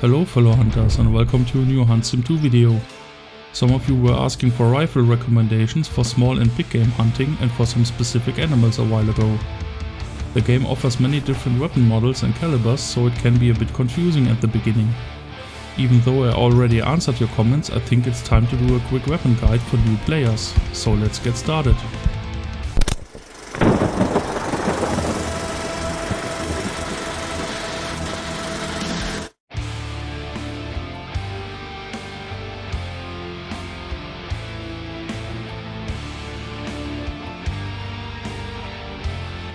Hello fellow hunters and welcome to a new Hunt Sim 2 video. Some of you were asking for rifle recommendations for small and big game hunting and for some specific animals a while ago. The game offers many different weapon models and calibers, so it can be a bit confusing at the beginning. Even though I already answered your comments, I think it's time to do a quick weapon guide for new players, so let's get started.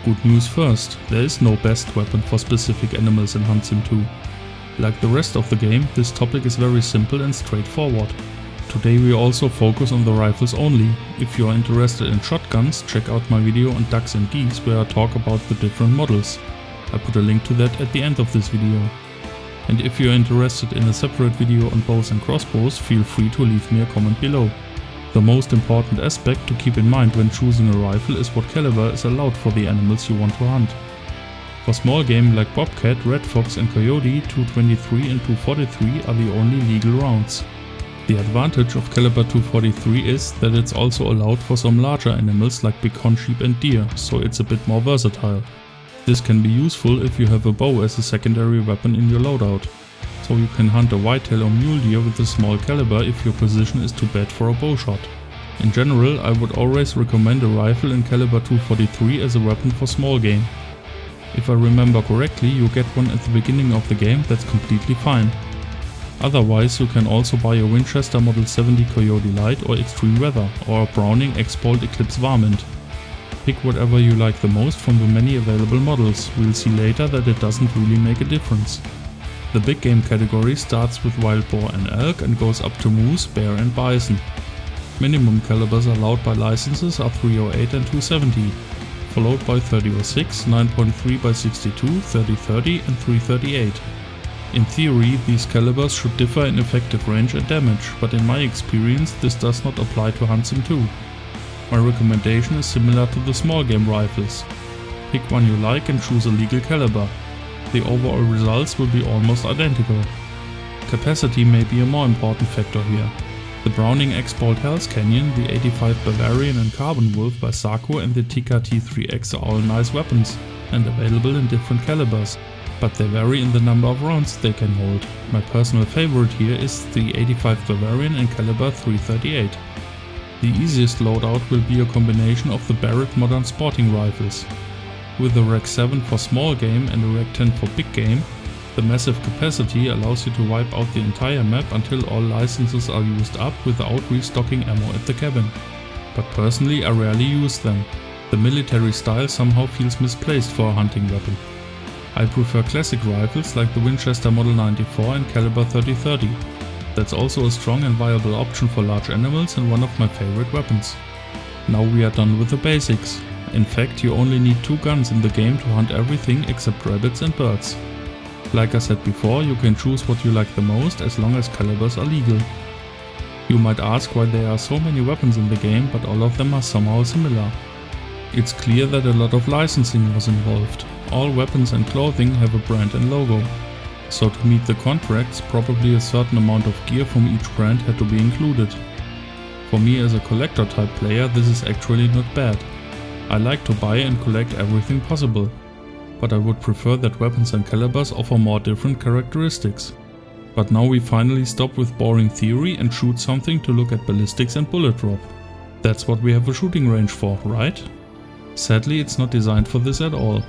Good news first, there is no best weapon for specific animals in Hunt Sim 2. Like the rest of the game, this topic is very simple and straightforward. Today we also focus on the rifles only. If you are interested in shotguns, check out my video on ducks and geese where I talk about the different models. I put a link to that at the end of this video. And if you are interested in a separate video on bows and crossbows, feel free to leave me a comment below. The most important aspect to keep in mind when choosing a rifle is what caliber is allowed for the animals you want to hunt. For small game like bobcat, red fox and coyote, 223 and 243 are the only legal rounds. The advantage of caliber 243 is that it's also allowed for some larger animals like bighorn sheep and deer, so it's a bit more versatile. This can be useful if you have a bow as a secondary weapon in your loadout. So you can hunt a whitetail or mule deer with a small caliber if your position is too bad for a bow shot. In general, I would always recommend a rifle in caliber 243 as a weapon for small game. If I remember correctly, you get one at the beginning of the game, that's completely fine. Otherwise, you can also buy a Winchester Model 70 Coyote Light or Extreme Weather, or a Browning X-Bolt Eclipse Varmint. Pick whatever you like the most from the many available models. We'll see later that it doesn't really make a difference. The big game category starts with wild boar and elk and goes up to moose, bear and bison. Minimum calibers allowed by licenses are 308 and 270, followed by 3006, 9.3 by 62, 3030 and 338. In theory, these calibers should differ in effective range and damage, but in my experience this does not apply to Hunt Sim 2. My recommendation is similar to the small game rifles. Pick one you like and choose a legal caliber. The overall results will be almost identical. Capacity may be a more important factor here. The Browning X-Bolt Hell's Canyon, the 85 Bavarian and Carbon Wolf by Sako and the Tikka T3X are all nice weapons and available in different calibers, but they vary in the number of rounds they can hold. My personal favorite here is the 85 Bavarian in caliber 338. The easiest loadout will be a combination of the Barrett modern sporting rifles. With a Rack 7 for small game and a Rack 10 for big game, the massive capacity allows you to wipe out the entire map until all licenses are used up without restocking ammo at the cabin. But personally I rarely use them. The military style somehow feels misplaced for a hunting weapon. I prefer classic rifles like the Winchester Model 94 and caliber 3030. That's also a strong and viable option for large animals and one of my favorite weapons. Now we are done with the basics. In fact, you only need 2 guns in the game to hunt everything except rabbits and birds. Like I said before, you can choose what you like the most as long as calibers are legal. You might ask why there are so many weapons in the game, but all of them are somehow similar. It's clear that a lot of licensing was involved. All weapons and clothing have a brand and logo. So to meet the contracts, probably a certain amount of gear from each brand had to be included. For me as a collector type player, this is actually not bad. I like to buy and collect everything possible, but I would prefer that weapons and calibers offer more different characteristics. But now we finally stop with boring theory and shoot something to look at ballistics and bullet drop. That's what we have a shooting range for, right? Sadly, it's not designed for this at all.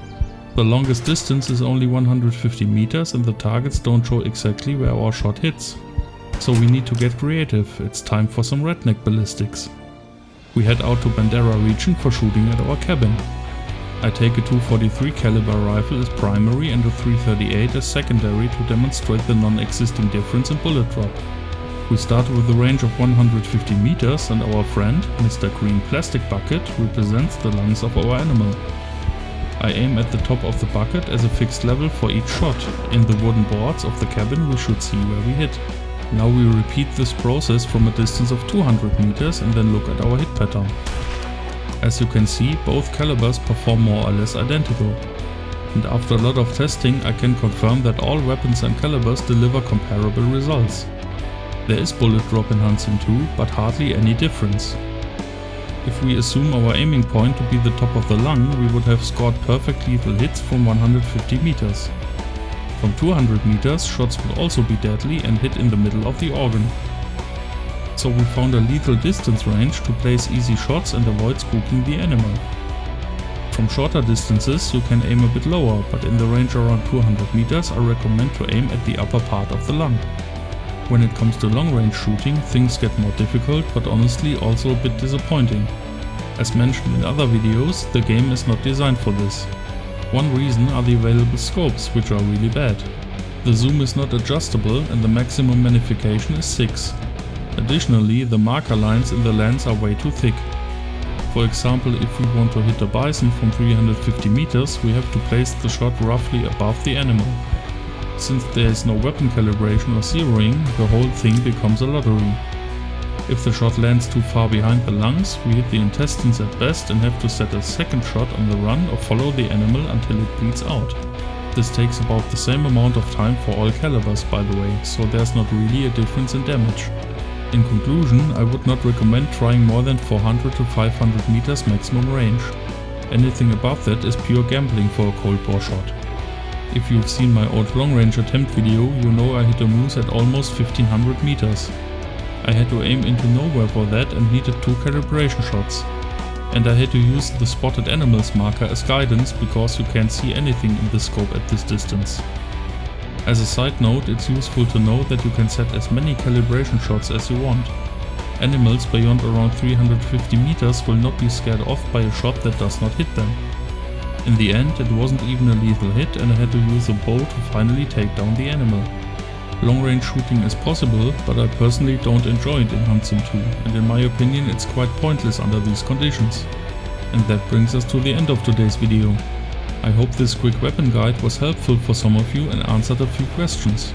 The longest distance is only 150 meters and the targets don't show exactly where our shot hits. So we need to get creative, it's time for some redneck ballistics. We head out to Bandera region for shooting at our cabin. I take a 243 caliber rifle as primary and a 338 as secondary to demonstrate the non-existing difference in bullet drop. We start with a range of 150 meters and our friend, Mr. Green Plastic Bucket, represents the lungs of our animal. I aim at the top of the bucket as a fixed level for each shot. In the wooden boards of the cabin we should see where we hit. Now we repeat this process from a distance of 200 meters and then look at our hit pattern. As you can see, both calibers perform more or less identical. and after a lot of testing I can confirm that all weapons and calibers deliver comparable results. There is bullet drop in Hansim 2, but hardly any difference. If we assume our aiming point to be the top of the lung, we would have scored perfect lethal hits from 150 meters. From 200 meters, shots would also be deadly and hit in the middle of the organ. So we found a lethal distance range to place easy shots and avoid spooking the animal. From shorter distances you can aim a bit lower, but in the range around 200 meters I recommend to aim at the upper part of the lung. When it comes to long range shooting, things get more difficult, but honestly also a bit disappointing. As mentioned in other videos, the game is not designed for this. One reason are the available scopes, which are really bad. The zoom is not adjustable and the maximum magnification is 6. Additionally, the marker lines in the lens are way too thick. For example, if we want to hit a bison from 350 meters, we have to place the shot roughly above the animal. Since there is no weapon calibration or zeroing, the whole thing becomes a lottery. If the shot lands too far behind the lungs, we hit the intestines at best and have to set a second shot on the run or follow the animal until it bleeds out. This takes about the same amount of time for all calibers, by the way, so there's not really a difference in damage. In conclusion, I would not recommend trying more than 400 to 500 meters maximum range. Anything above that is pure gambling for a cold bore shot. If you've seen my old long range attempt video, you know I hit a moose at almost 1500 meters. I had to aim into nowhere for that and needed 2 calibration shots. And I had to use the spotted animals marker as guidance because you can't see anything in the scope at this distance. As a side note, it's useful to know that you can set as many calibration shots as you want. Animals beyond around 350 meters will not be scared off by a shot that does not hit them. In the end, it wasn't even a lethal hit and I had to use a bow to finally take down the animal. Long range shooting is possible, but I personally don't enjoy it in Hansim 2, and in my opinion it's quite pointless under these conditions. And that brings us to the end of today's video. I hope this quick weapon guide was helpful for some of you and answered a few questions.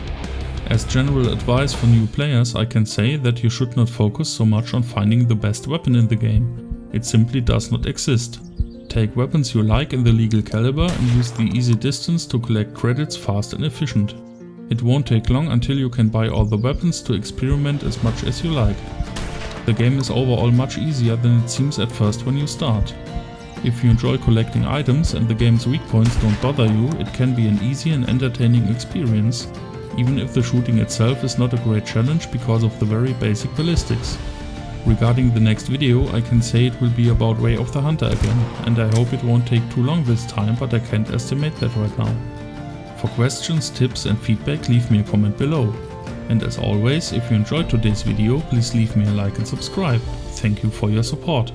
As general advice for new players, I can say that you should not focus so much on finding the best weapon in the game. It simply does not exist. Take weapons you like in the legal caliber and use the easy distance to collect credits fast and efficient. It won't take long until you can buy all the weapons to experiment as much as you like. The game is overall much easier than it seems at first when you start. If you enjoy collecting items and the game's weak points don't bother you, it can be an easy and entertaining experience, even if the shooting itself is not a great challenge because of the very basic ballistics. Regarding the next video, I can say it will be about Way of the Hunter again, and I hope it won't take too long this time, but I can't estimate that right now. For questions, tips and feedback, leave me a comment below. And as always, if you enjoyed today's video, please leave me a like and subscribe. Thank you for your support.